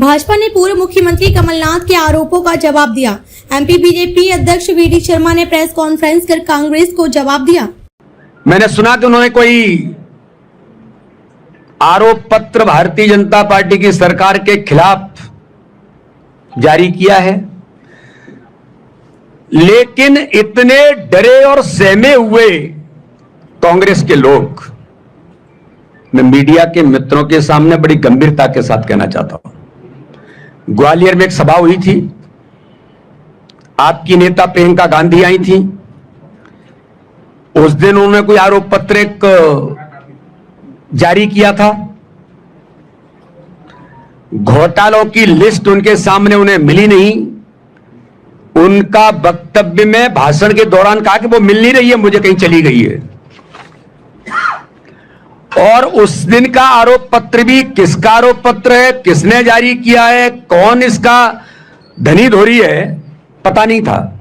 भाजपा ने पूर्व मुख्यमंत्री कमलनाथ के आरोपों का जवाब दिया। एमपी बीजेपी अध्यक्ष वीडी शर्मा ने प्रेस कॉन्फ्रेंस कर कांग्रेस को जवाब दिया। मैंने सुना कि उन्होंने कोई आरोप पत्र भारतीय जनता पार्टी की सरकार के खिलाफ जारी किया है, लेकिन इतने डरे और सहमे हुए कांग्रेस के लोग, मैं मीडिया के मित्रों के सामने बड़ी गंभीरता के साथ कहना चाहता हूं। ग्वालियर में एक सभा हुई थी, आपकी नेता प्रियंका गांधी आई थी। उस दिन उन्होंने कोई आरोप पत्र जारी किया था। घोटालों की लिस्ट उनके सामने उन्हें मिली नहीं। उनका वक्तव्य में भाषण के दौरान कहा कि वो मिल नहीं रही है, मुझे कहीं चली गई है। और उस दिन का आरोप पत्र भी किसका आरोप पत्र है, किसने जारी किया है, कौन इसका धनी धोरी है, पता नहीं था।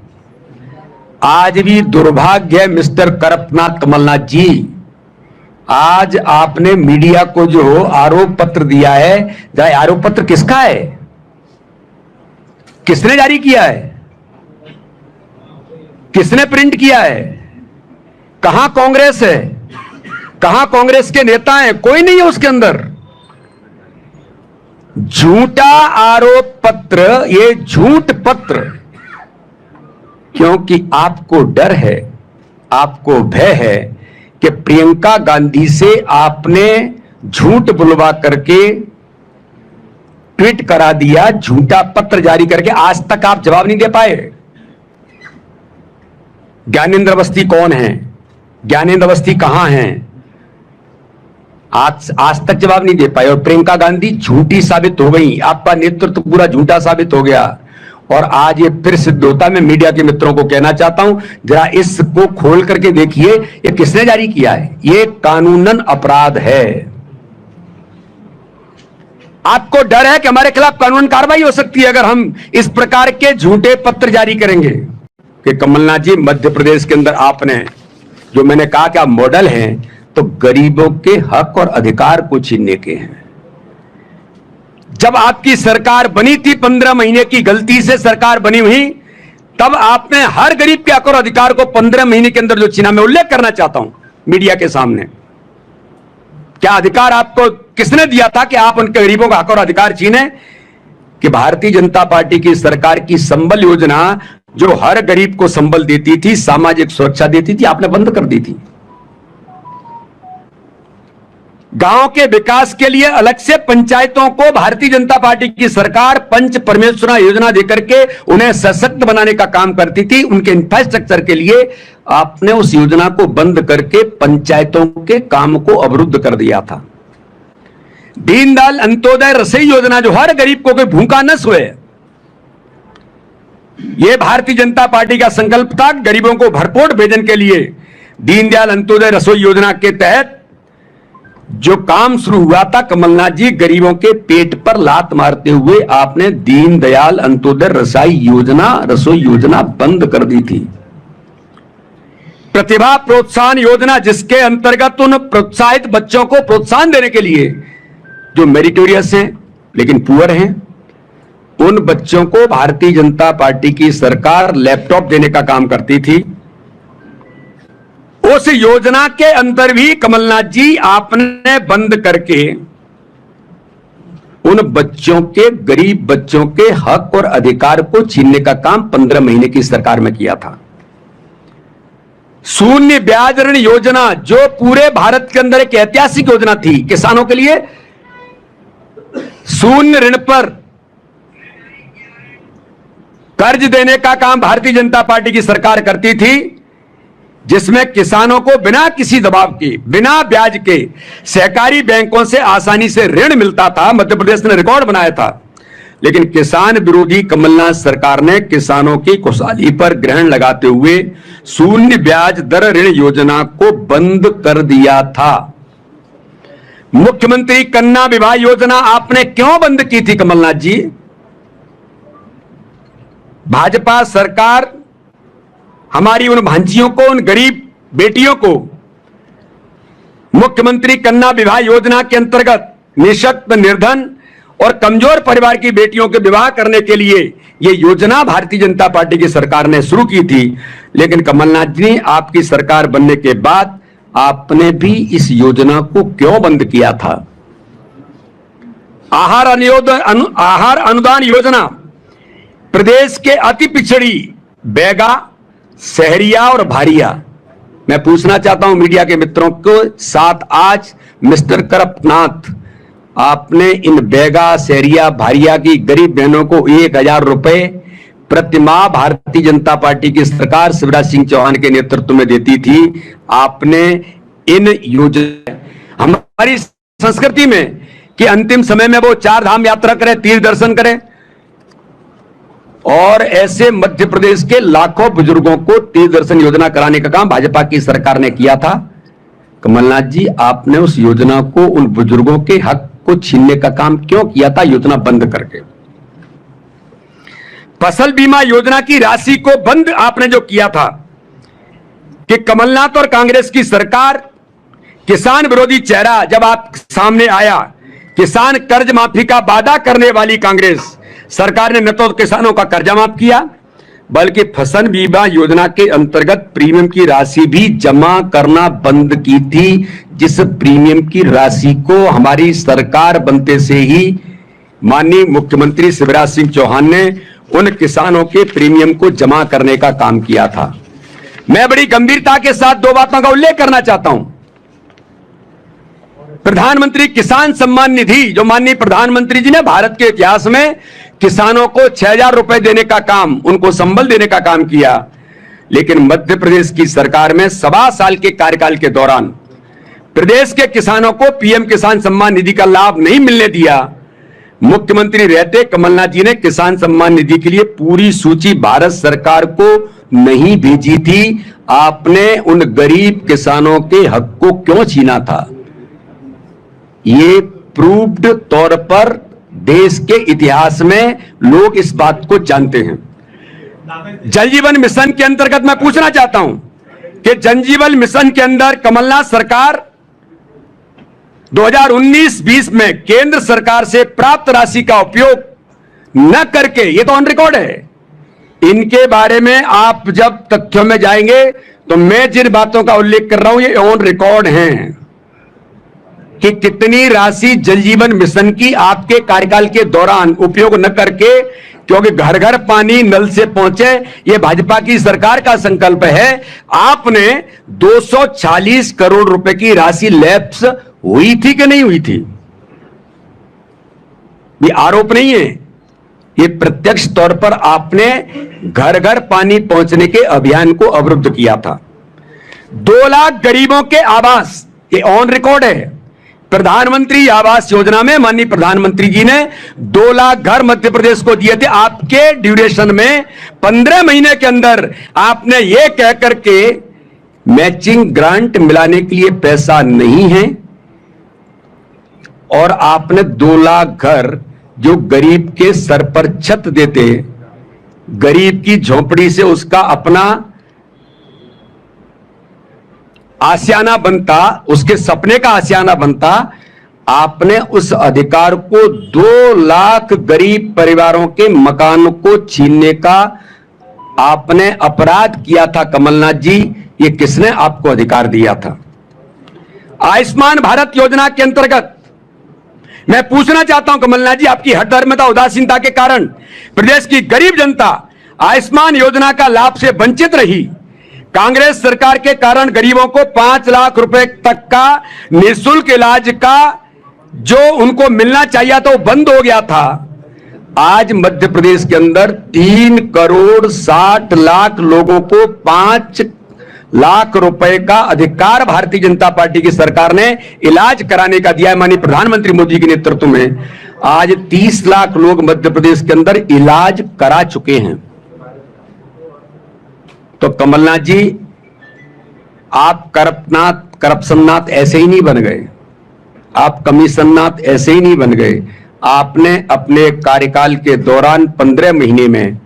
आज भी दुर्भाग्य है मिस्टर करप्टनाथ कमलनाथ जी, आज आपने मीडिया को जो आरोप पत्र दिया है, आरोप पत्र किसका है, किसने जारी किया है, किसने प्रिंट किया है, कहां कांग्रेस है, कहां कांग्रेस के नेता हैं, कोई नहीं है उसके अंदर। झूठा आरोप पत्र, ये झूठ पत्र, क्योंकि आपको डर है, आपको भय है कि प्रियंका गांधी से आपने झूठ बुलवा करके ट्वीट करा दिया, झूठा पत्र जारी करके। आज तक आप जवाब नहीं दे पाए। ज्ञानेंद्र अवस्थी कौन है, ज्ञानेंद्र अवस्थी कहां हैं, आज तक जवाब नहीं दे पाए। और प्रियंका गांधी झूठी साबित हो गई, आपका नेतृत्व पूरा झूठा साबित हो गया। और आज ये फिर सिद्ध होता। मैं मीडिया के मित्रों को कहना चाहता हूं, जरा इसको खोल करके देखिए, ये किसने जारी किया है, ये कानूनन अपराध है। आपको डर है कि हमारे खिलाफ कानूनन कार्रवाई हो सकती है अगर हम इस प्रकार के झूठे पत्र जारी करेंगे। कि कमलनाथ जी, मध्य प्रदेश के अंदर आपने जो मैंने कहा कि आप मॉडल हैं, तो गरीबों के हक और अधिकार को छीनने के हैं। जब आपकी सरकार बनी थी, 15 महीने की गलती से सरकार बनी हुई, तब आपने हर गरीब के हक और अधिकार को 15 महीने के अंदर जो छीना, मैं उल्लेख करना चाहता हूं मीडिया के सामने। क्या अधिकार आपको किसने दिया था कि आप उनके गरीबों का हक और अधिकार छीने? कि भारतीय जनता पार्टी की सरकार की संबल योजना, जो हर गरीब को संबल देती थी, सामाजिक सुरक्षा देती थी, आपने बंद कर दी थी। गांव के विकास के लिए अलग से पंचायतों को भारतीय जनता पार्टी की सरकार पंच परमेश्वरा योजना देकर के उन्हें सशक्त बनाने का काम करती थी। उनके इंफ्रास्ट्रक्चर के लिए आपने उस योजना को बंद करके पंचायतों के काम को अवरुद्ध कर दिया था। दीनदयाल अंत्योदय रसोई योजना, जो हर गरीब को कोई भूखा न सोए, यह भारतीय जनता पार्टी का संकल्प था। गरीबों को भरपूर भोजन के लिए दीनदयाल अंत्योदय रसोई योजना के तहत जो काम शुरू हुआ था, कमलनाथ जी, गरीबों के पेट पर लात मारते हुए आपने दीनदयाल अंत्योदय रसोई योजना बंद कर दी थी। प्रतिभा प्रोत्साहन योजना, जिसके अंतर्गत उन प्रोत्साहित बच्चों को प्रोत्साहन देने के लिए जो मेरिटोरियस हैं लेकिन पुअर हैं, उन बच्चों को भारतीय जनता पार्टी की सरकार लैपटॉप देने का काम करती थी। उस योजना के अंदर भी कमलनाथ जी आपने बंद करके उन बच्चों के, गरीब बच्चों के हक और अधिकार को छीनने का काम 15 महीने की सरकार में किया था। शून्य ब्याज ऋण योजना, जो पूरे भारत के अंदर एक ऐतिहासिक योजना थी, किसानों के लिए शून्य ऋण पर कर्ज देने का काम भारतीय जनता पार्टी की सरकार करती थी, जिसमें किसानों को बिना किसी दबाव के, बिना ब्याज के सहकारी बैंकों से आसानी से ऋण मिलता था। मध्य प्रदेश ने रिकॉर्ड बनाया था। लेकिन किसान विरोधी कमलनाथ सरकार ने किसानों की खुशहाली पर ग्रहण लगाते हुए शून्य ब्याज दर ऋण योजना को बंद कर दिया था। मुख्यमंत्री कन्या विवाह योजना आपने क्यों बंद की थी कमलनाथ जी? भाजपा सरकार हमारी उन भांजियों को, उन गरीब बेटियों को मुख्यमंत्री कन्या विवाह योजना के अंतर्गत निःशक्त, निर्धन और कमजोर परिवार की बेटियों के विवाह करने के लिए यह योजना भारतीय जनता पार्टी की सरकार ने शुरू की थी। लेकिन कमलनाथ जी, आपकी सरकार बनने के बाद आपने भी इस योजना को क्यों बंद किया था? आहार अनुदान योजना प्रदेश के अति पिछड़ी बैगा, सहरिया और भारिया, मैं पूछना चाहता हूं मीडिया के मित्रों को साथ, आज मिस्टर करपनाथ, आपने इन बैगा, सहरिया, भारिया की गरीब बहनों को 1000 रुपए प्रतिमाह भारतीय जनता पार्टी की सरकार शिवराज सिंह चौहान के नेतृत्व में देती थी। आपने इन योजना, हमारी संस्कृति में कि अंतिम समय में वो 4 धाम यात्रा करें, तीर्थ दर्शन करें, और ऐसे मध्य प्रदेश के लाखों बुजुर्गों को तीर्थ दर्शन योजना कराने का काम भाजपा की सरकार ने किया था। कमलनाथ जी, आपने उस योजना को, उन बुजुर्गों के हक को छीनने का काम क्यों किया था योजना बंद करके? फसल बीमा योजना की राशि को बंद आपने जो किया था कि कमलनाथ और कांग्रेस की सरकार, किसान विरोधी चेहरा जब आप सामने आया, किसान कर्ज माफी का वादा करने वाली कांग्रेस सरकार ने न तो किसानों का कर्जा माफ किया, बल्कि फसल बीमा योजना के अंतर्गत प्रीमियम की राशि भी जमा करना बंद की थी, जिस प्रीमियम की राशि को हमारी सरकार बनते से ही माननीय मुख्यमंत्री शिवराज सिंह चौहान ने उन किसानों के प्रीमियम को जमा करने का काम किया था। मैं बड़ी गंभीरता के साथ 2 बातों का उल्लेख करना चाहता हूं। प्रधानमंत्री किसान सम्मान निधि, जो माननीय प्रधानमंत्री जी ने भारत के इतिहास में किसानों को 6000 रुपए देने का काम, उनको संबल देने का काम किया, लेकिन मध्य प्रदेश की सरकार में 1.25 साल के कार्यकाल के दौरान प्रदेश के किसानों को पीएम किसान सम्मान निधि का लाभ नहीं मिलने दिया। मुख्यमंत्री रहते कमलनाथ जी ने किसान सम्मान निधि के लिए पूरी सूची भारत सरकार को नहीं भेजी थी। आपने उन गरीब किसानों के हक को क्यों छीना था? ये प्रूव्ड तौर पर देश के इतिहास में लोग इस बात को जानते हैं। जल जीवन मिशन के अंतर्गत मैं पूछना चाहता हूं कि जल जीवन मिशन के अंदर कमलनाथ सरकार 2019-20 में केंद्र सरकार से प्राप्त राशि का उपयोग न करके, ये तो ऑन रिकॉर्ड है, इनके बारे में आप जब तथ्यों में जाएंगे तो मैं जिन बातों का उल्लेख कर रहा हूं ये ऑन रिकॉर्ड हैं कि कितनी राशि जल जीवन मिशन की आपके कार्यकाल के दौरान उपयोग न करके, क्योंकि घर घर पानी नल से पहुंचे ये भाजपा की सरकार का संकल्प है, आपने 240 करोड़ रुपए की राशि लैप्स हुई थी कि नहीं हुई थी? ये आरोप नहीं है, ये प्रत्यक्ष तौर पर आपने घर घर पानी पहुंचने के अभियान को अवरुद्ध किया था। 2 लाख गरीबों के आवास, ये ऑन रिकॉर्ड है। प्रधानमंत्री आवास योजना में माननीय प्रधानमंत्री जी ने 2 लाख घर मध्य प्रदेश को दिए थे। आपके ड्यूरेशन में 15 महीने के अंदर आपने यह कहकर के मैचिंग ग्रांट मिलाने के लिए पैसा नहीं है, और आपने 2 लाख घर जो गरीब के सर पर छत देते, गरीब की झोपड़ी से उसका अपना आशियाना बनता, उसके सपने का आशियाना बनता, आपने उस अधिकार को 2 लाख गरीब परिवारों के मकान को छीनने का आपने अपराध किया था। कमलनाथ जी, ये किसने आपको अधिकार दिया था? आयुष्मान भारत योजना के अंतर्गत मैं पूछना चाहता हूं कमलनाथ जी, आपकी हठधर्मिता, उदासीनता के कारण प्रदेश की गरीब जनता आयुष्मान योजना का लाभ से वंचित रही। कांग्रेस सरकार के कारण गरीबों को 5 लाख रुपए तक का निःशुल्क इलाज का जो उनको मिलना चाहिए था वो बंद हो गया था। आज मध्य प्रदेश के अंदर 3 करोड़ 60 लाख लोगों को 5 लाख रुपए का अधिकार भारतीय जनता पार्टी की सरकार ने इलाज कराने का दिया है माननीय प्रधानमंत्री मोदी के नेतृत्व में। आज 30 लाख लोग मध्य प्रदेश के अंदर इलाज करा चुके हैं। तो कमलनाथ जी, आप करप्शननाथ ऐसे ही नहीं बन गए, आप कमीशननाथ ऐसे ही नहीं बन गए। आपने अपने कार्यकाल के दौरान 15 महीने में,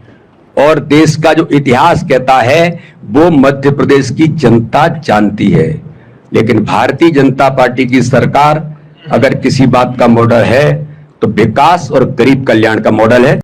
और देश का जो इतिहास कहता है वो मध्य प्रदेश की जनता जानती है। लेकिन भारतीय जनता पार्टी की सरकार अगर किसी बात का मॉडल है तो विकास और गरीब कल्याण का मॉडल है।